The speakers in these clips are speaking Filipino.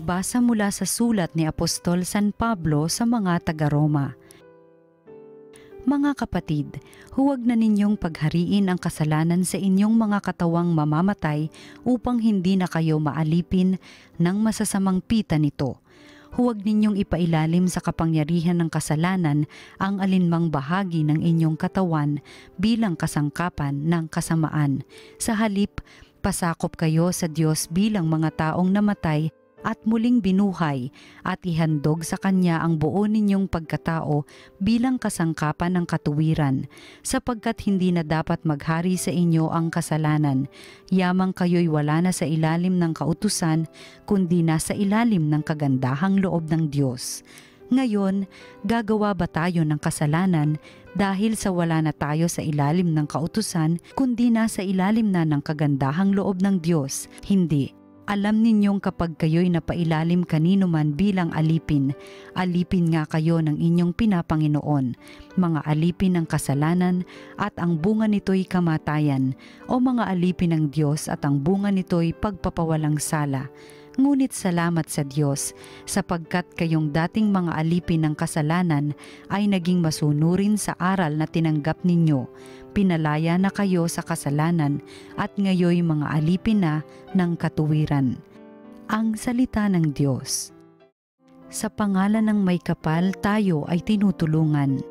Pagbasa mula sa sulat ni Apostol San Pablo sa mga taga-Roma. Mga kapatid, huwag na ninyong paghariin ang kasalanan sa inyong mga katawang mamamatay upang hindi na kayo maalipin ng masasamang pita nito. Huwag ninyong ipailalim sa kapangyarihan ng kasalanan ang alinmang bahagi ng inyong katawan bilang kasangkapan ng kasamaan. Sa halip, pasakop kayo sa Diyos bilang mga taong namatay at muling binuhay at ihandog sa Kanya ang buo ninyong pagkatao bilang kasangkapan ng katuwiran, sapagkat hindi na dapat maghari sa inyo ang kasalanan. Yamang kayo'y wala na sa ilalim ng kautusan, kundi nasa ilalim ng kagandahang loob ng Diyos. Ngayon, gagawa ba tayo ng kasalanan dahil sa wala na tayo sa ilalim ng kautusan, kundi nasa ilalim na ng kagandahang loob ng Diyos? Hindi. Alam ninyong kapag kayo'y napailalim kanino man bilang alipin, alipin nga kayo ng inyong pinapanginoon, mga alipin ng kasalanan at ang bunga nito'y kamatayan, o mga alipin ng Diyos at ang bunga nito'y pagpapawalang sala. Ngunit salamat sa Diyos, sapagkat kayong dating mga alipin ng kasalanan ay naging masunurin sa aral na tinanggap ninyo. Pinalaya na kayo sa kasalanan at ngayoy mga alipin na ng katuwiran. Ang salita ng Diyos. Sa pangalan ng may kapal tayo ay tinutulungan.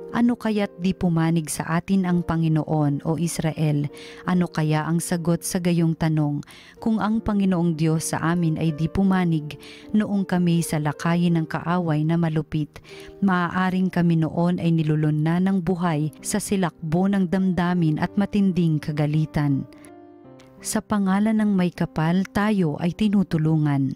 Ano kaya't di pumanig sa atin ang Panginoon o Israel? Ano kaya ang sagot sa gayong tanong? Kung ang Panginoong Diyos sa amin ay di pumanig, noong kami sa lakayin ng kaaway na malupit, maaaring kami noon ay nilulun na ng buhay sa silakbo ng damdamin at matinding kagalitan. Sa pangalan ng may kapal tayo ay tinutulungan.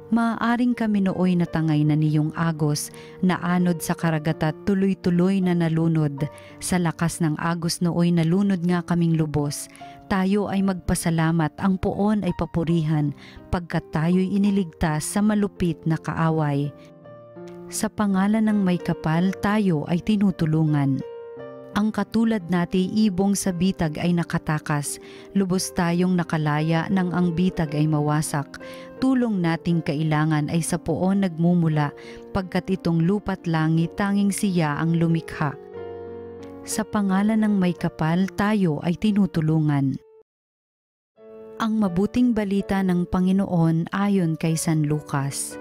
Maaaring kami nooy natangay na niyong agos, naanod sa karagat at tuloy-tuloy na nalunod. Sa lakas ng agos nooy nalunod nga kaming lubos. Tayo ay magpasalamat, ang poon ay papurihan, pagkat tayo'y iniligtas sa malupit na kaaway. Sa pangalan ng may kapal tayo ay tinutulungan. Ang katulad nati ibong sa bitag ay nakatakas, lubos tayong nakalaya nang ang bitag ay mawasak. Tulong nating kailangan ay sa poon nagmumula, pagkat itong lupa't langit tanging siya ang lumikha. Sa pangalan ng may kapal tayo ay tinutulungan. Ang mabuting balita ng Panginoon ayon kay San Lucas.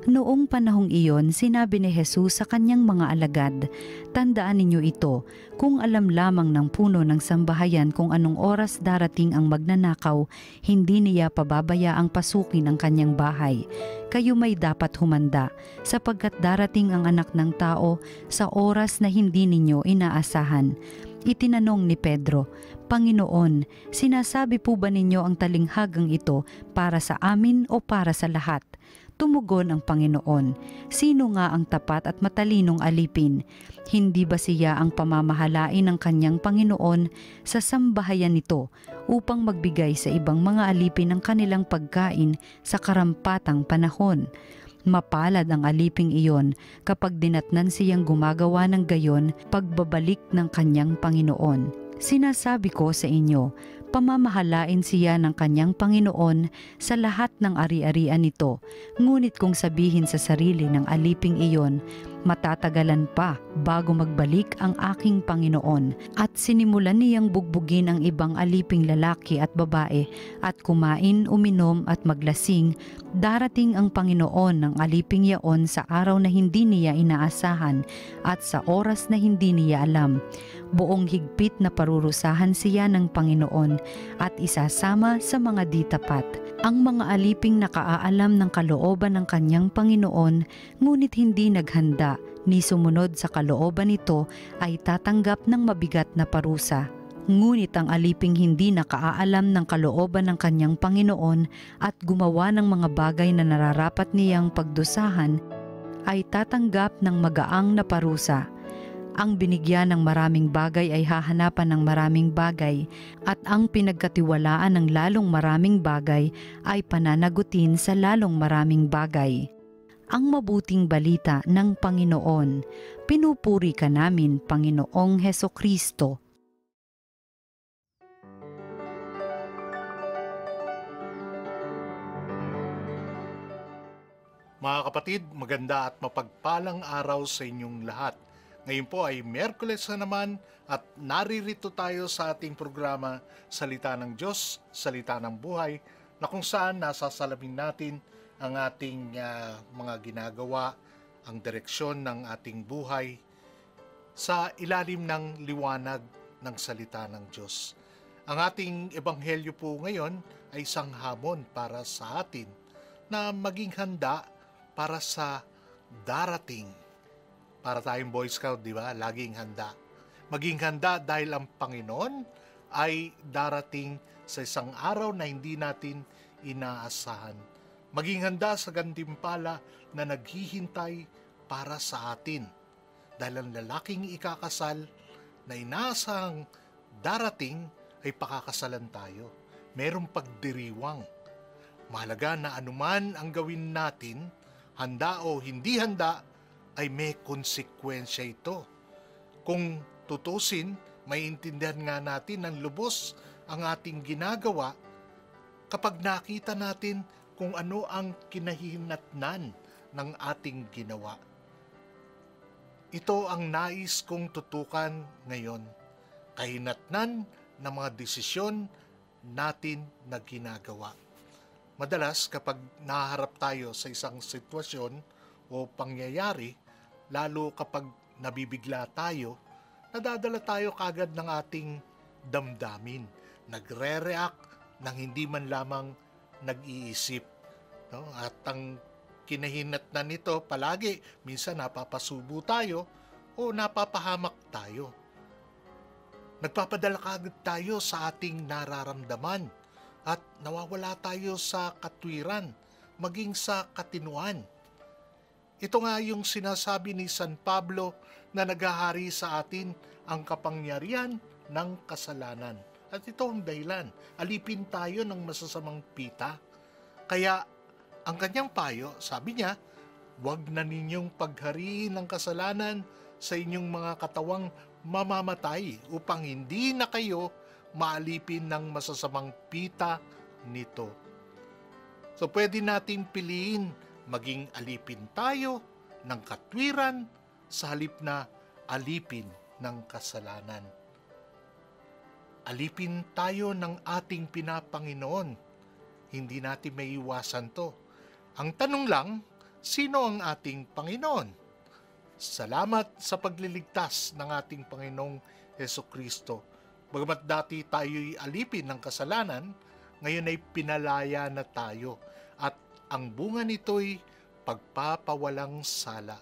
Noong panahong iyon, sinabi ni Jesus sa kanyang mga alagad, "Tandaan ninyo ito, kung alam lamang ng puno ng sambahayan kung anong oras darating ang magnanakaw, hindi niya pababayaang pasukin ang kanyang bahay. Kayo may dapat humanda, sapagkat darating ang Anak ng Tao sa oras na hindi ninyo inaasahan." Itinanong ni Pedro, "Panginoon, sinasabi po ba ninyo ang talinghagang ito para sa amin o para sa lahat?" Tumugon ang Panginoon, "Sino nga ang tapat at matalinong alipin? Hindi ba siya ang pamamahalain ng kanyang Panginoon sa sambahayan nito upang magbigay sa ibang mga alipin ng kanilang pagkain sa karampatang panahon? Mapalad ang aliping iyon kapag dinatnan siyang gumagawa ng gayon pagbabalik ng kanyang Panginoon. Sinasabi ko sa inyo, pamamahalain siya ng kanyang Panginoon sa lahat ng ari-arian nito. Ngunit kung sabihin sa sarili ng aliping iyon, matatagalan pa bago magbalik ang aking Panginoon, at sinimulan niyang bugbugin ang ibang aliping lalaki at babae at kumain, uminom at maglasing, darating ang Panginoon ng aliping yaon sa araw na hindi niya inaasahan at sa oras na hindi niya alam. Buong higpit na parurusahan siya ng Panginoon at isasama sa mga di tapat. Ang mga aliping nakaalam ng kalooban ng kanyang Panginoon, ngunit hindi naghanda ni sumunod sa kalooban nito, ay tatanggap ng mabigat na parusa. Ngunit ang aliping hindi nakaalam ng kalooban ng kanyang Panginoon at gumawa ng mga bagay na nararapat niyang pagdusahan, ay tatanggap ng magaang na parusa. Ang binigyan ng maraming bagay ay hahanapan ng maraming bagay, at ang pinagkatiwalaan ng lalong maraming bagay ay pananagutin sa lalong maraming bagay. Ang mabuting balita ng Panginoon. Pinupuri ka namin, Panginoong Hesukristo. Mga kapatid, maganda at mapagpalang araw sa inyong lahat. Ngayon po ay Miyerkules na naman at naririto tayo sa ating programa Salita ng Diyos, Salita ng Buhay, na kung saan nasasalamin natin ang ating mga ginagawa, ang direksyon ng ating buhay sa ilalim ng liwanag ng Salita ng Diyos. Ang ating ebanghelyo po ngayon ay isang hamon para sa atin na maging handa para sa darating. Para tayong Boy Scout, di ba? Laging handa. Maging handa dahil ang Panginoon ay darating sa isang araw na hindi natin inaasahan. Maging handa sa gantimpala na naghihintay para sa atin. Dahil ang lalaking ikakasal na inaasahang darating ay pakakasalan tayo. Merong pagdiriwang. Mahalaga na anuman ang gawin natin, handa o hindi handa, ay may konsekwensya ito. Kung tutusin, maiintindihan nga natin ng lubos ang ating ginagawa kapag nakita natin kung ano ang kinahihinatnan ng ating ginawa. Ito ang nais kong tutukan ngayon. Kahinatnan ng mga desisyon natin na ginagawa. Madalas kapag naharap tayo sa isang sitwasyon o pangyayari, lalo kapag nabibigla tayo, nadadala tayo kagad ng ating damdamin. Nagre-react ng hindi man lamang nag-iisip. No? At ang kinahinatnan nito palagi, minsan napapasubo tayo o napapahamak tayo. Nagpapadala kagad tayo sa ating nararamdaman at nawawala tayo sa katwiran, maging sa katinuan. Ito nga yung sinasabi ni San Pablo na naghahari sa atin ang kapangyarihan ng kasalanan. At ito ang dahilan, alipin tayo ng masasamang pita. Kaya ang kanyang payo, sabi niya, huwag na ninyong paghariin ang kasalanan sa inyong mga katawang mamamatay upang hindi na kayo maalipin ng masasamang pita nito. So pwede natin piliin maging alipin tayo ng katwiran sa halip na alipin ng kasalanan. Alipin tayo ng ating pinapanginoon. Hindi natin maiiwasan to. Ang tanong lang, sino ang ating Panginoon? Salamat sa pagliligtas ng ating Panginoong Hesukristo. Bagamat dati tayo'y alipin ng kasalanan, ngayon ay pinalaya na tayo at ang bunga nito'y pagpapawalang sala.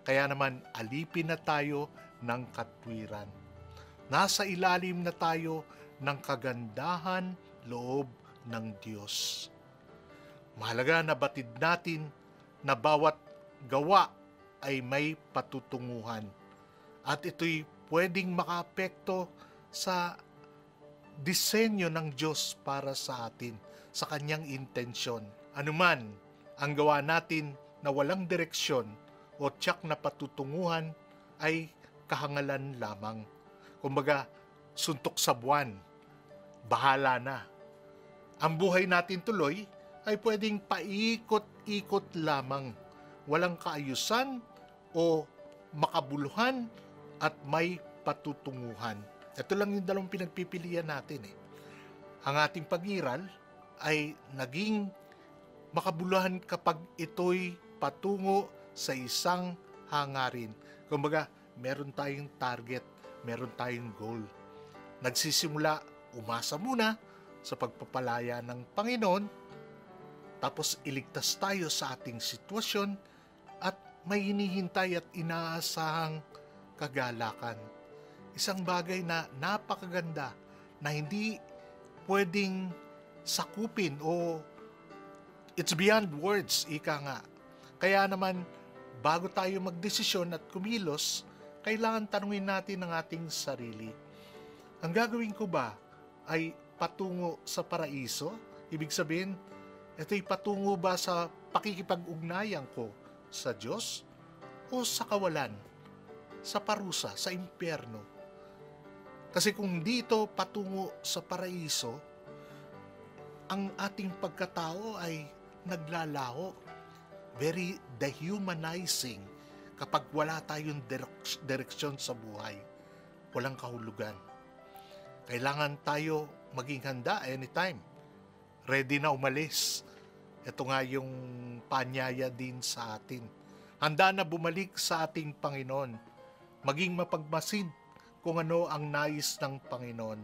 Kaya naman alipin na tayo ng katwiran. Nasa ilalim na tayo ng kagandahan loob ng Diyos. Mahalaga na batid natin na bawat gawa ay may patutunguhan at ito'y pwedeng makaapekto sa disenyo ng Diyos para sa atin, sa kanyang intensyon. Anuman ang gawa natin na walang direksyon o tiyak na patutunguhan ay kahangalan lamang. Kumbaga, suntok sa buwan, bahala na. Ang buhay natin tuloy ay pwedeng paikot-ikot lamang, walang kaayusan o makabuluhan at may patutunguhan. Ito lang yung dalawang pinagpipilian natin eh. Ang ating pag-iral ay naging makabuluhan kapag ito'y patungo sa isang hangarin. Kumbaga, meron tayong target, meron tayong goal. Nagsisimula, umasa muna sa pagpapalaya ng Panginoon, tapos iligtas tayo sa ating sitwasyon at may hinihintay at inaasahang kagalakan. Isang bagay na napakaganda na hindi pwedeng sakupin o it's beyond words, ika nga. Kaya naman, bago tayo magdesisyon at kumilos, kailangan tanungin natin ang ating sarili. Ang gagawin ko ba ay patungo sa paraiso? Ibig sabihin, ito'y patungo ba sa pakikipag-ugnayan ko sa Diyos o sa kawalan, sa parusa, sa impyerno? Kasi kung dito patungo sa paraiso, ang ating pagkatao ay naglalaho. very dehumanizing kapag wala tayong direksyon sa buhay. Walang kahulugan. Kailangan tayo maging handa anytime. Ready na umalis. Ito nga yung panyaya din sa atin. Handa na bumalik sa ating Panginoon. Maging mapagmasid kung ano ang nais ng Panginoon.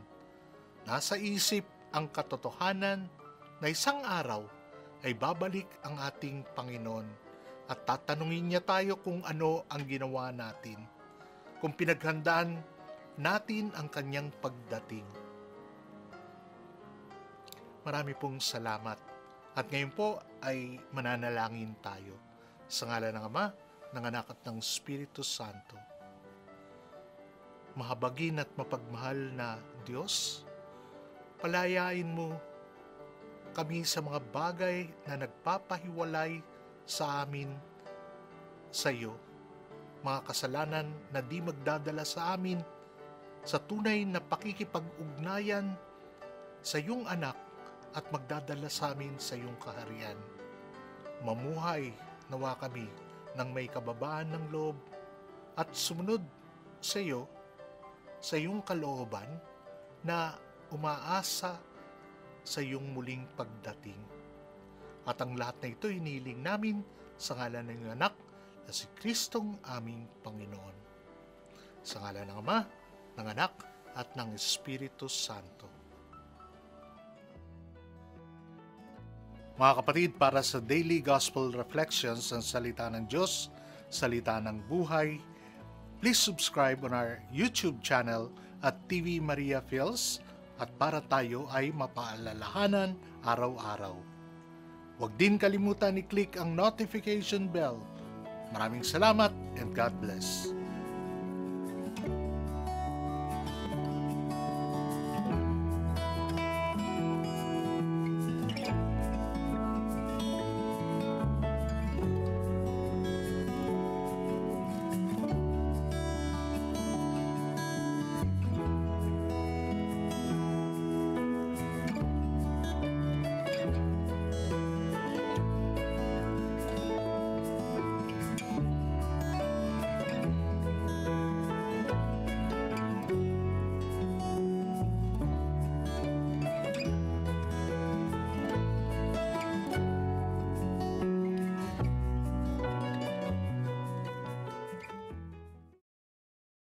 Nasa isip ang katotohanan na isang araw ay babalik ang ating Panginoon at tatanungin niya tayo kung ano ang ginawa natin, kung pinaghandaan natin ang kanyang pagdating. Marami pong salamat at ngayon po ay mananalangin tayo sa ngalan ng Ama, ng Anak at ng Espiritu Santo. Mahabagin at mapagmahal na Diyos, palayain mo kami sa mga bagay na nagpapahiwalay sa amin sa iyo, mga kasalanan na di magdadala sa amin sa tunay na pakikipag-ugnayan sa iyong anak at magdadala sa amin sa iyong kaharian. Mamuhay nawa kami ng may kababaan ng loob at sumunod sa iyo, sa iyong kalooban na umaasa sa iyong muling pagdating. At ang lahat na ito hiniling namin sa ngalan ng iyong anak na si Kristong aming Panginoon. Sa ngalan ng Ama, ng Anak at ng Espiritu Santo. Mga kapatid, para sa Daily Gospel Reflections ng Salita ng Diyos, Salita ng Buhay, please subscribe on our YouTube channel at TV Maria Phils at para tayo ay mapaalalahanan araw-araw. Huwag din kalimutan i-click ang notification bell. Maraming salamat and God bless.